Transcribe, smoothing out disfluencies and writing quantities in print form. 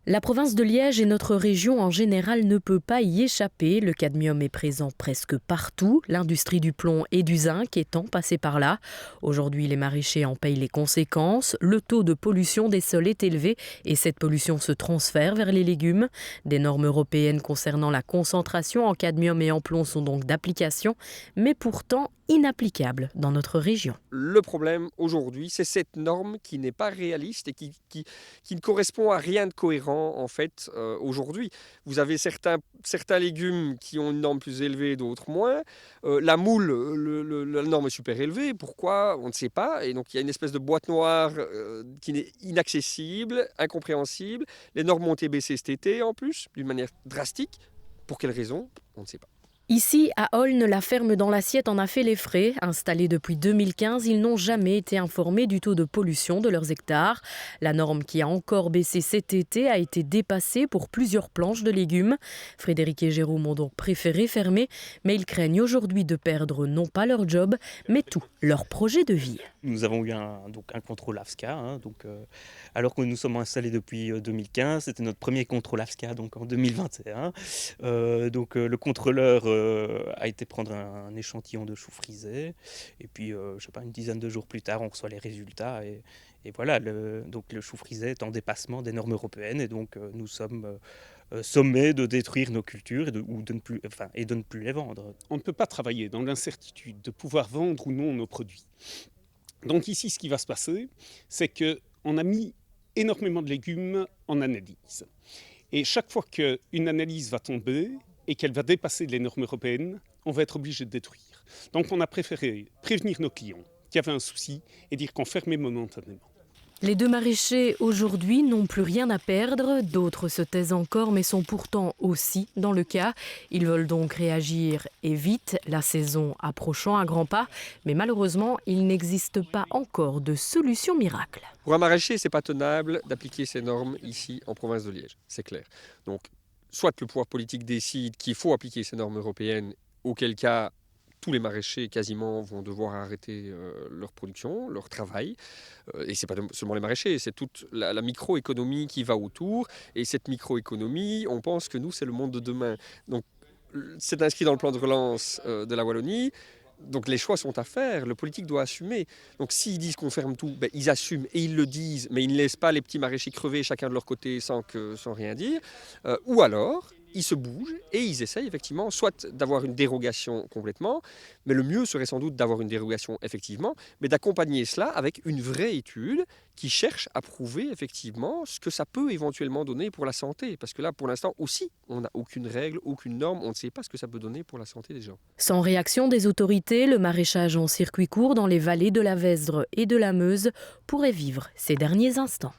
La province de Liège et notre région en général ne peut pas y échapper. Le cadmium est présent presque partout, l'industrie du plomb et du zinc étant passée par là. Aujourd'hui, les maraîchers en payent les conséquences. Le taux de pollution des sols est élevé et cette pollution se transfère vers les légumes. Des normes européennes concernant la concentration en cadmium et en plomb sont donc d'application, mais pourtant inapplicables dans notre région. Le problème aujourd'hui, c'est cette norme qui n'est pas réaliste et qui ne correspond à rien de cohérent en fait aujourd'hui. Vous avez certains légumes qui ont une norme plus élevée, d'autres moins. La moule, la norme est super élevée. Pourquoi? On ne sait pas. Et donc il y a une espèce de boîte noire qui est inaccessible, incompréhensible. Les normes ont été baissées cet été en plus, d'une manière drastique. Pour quelle raison? On ne sait pas. Ici, à Aulne, la ferme dans l'assiette en a fait les frais. Installés depuis 2015, ils n'ont jamais été informés du taux de pollution de leurs hectares. La norme qui a encore baissé cet été a été dépassée pour plusieurs planches de légumes. Frédéric et Jérôme ont donc préféré fermer, mais ils craignent aujourd'hui de perdre non pas leur job, mais tout leur projet de vie. Nous avons eu un contrôle AFSCA, alors que nous sommes installés depuis 2015, c'était notre premier contrôle AFSCA donc en 2021. Le contrôleur a été prendre un échantillon de chou frisé et puis une dizaine de jours plus tard on reçoit les résultats et voilà, le chou frisé est en dépassement des normes européennes et donc nous sommes sommés de détruire nos cultures et de ne plus les vendre. On ne peut pas travailler dans l'incertitude de pouvoir vendre ou non nos produits. Donc ici, ce qui va se passer, c'est qu'on a mis énormément de légumes en analyse. Et chaque fois qu'une analyse va tomber et qu'elle va dépasser les normes européennes, on va être obligé de détruire. Donc on a préféré prévenir nos clients qu'il y avait un souci et dire qu'on fermait momentanément. Les deux maraîchers aujourd'hui n'ont plus rien à perdre, d'autres se taisent encore mais sont pourtant aussi dans le cas. Ils veulent donc réagir et vite, la saison approchant à grands pas, mais malheureusement il n'existe pas encore de solution miracle. Pour un maraîcher, c'est pas tenable d'appliquer ces normes ici en province de Liège, c'est clair. Donc, soit le pouvoir politique décide qu'il faut appliquer ces normes européennes, auquel cas tous les maraîchers quasiment vont devoir arrêter leur production, leur travail. Et ce n'est pas seulement les maraîchers, c'est toute la microéconomie qui va autour. Et cette microéconomie, on pense que nous, c'est le monde de demain. Donc, c'est inscrit dans le plan de relance de la Wallonie. Donc les choix sont à faire, le politique doit assumer. Donc s'ils disent qu'on ferme tout, ils assument et ils le disent, mais ils ne laissent pas les petits maraîchers crever chacun de leur côté sans rien dire. Ou alors, ils se bougent et ils essayent effectivement soit d'avoir une dérogation complètement, mais le mieux serait sans doute d'avoir une dérogation effectivement, mais d'accompagner cela avec une vraie étude qui cherche à prouver effectivement ce que ça peut éventuellement donner pour la santé. Parce que là, pour l'instant aussi, on n'a aucune règle, aucune norme, on ne sait pas ce que ça peut donner pour la santé des gens. Sans réaction des autorités, le maraîchage en circuit court dans les vallées de la Vesdre et de la Meuse pourrait vivre ces derniers instants.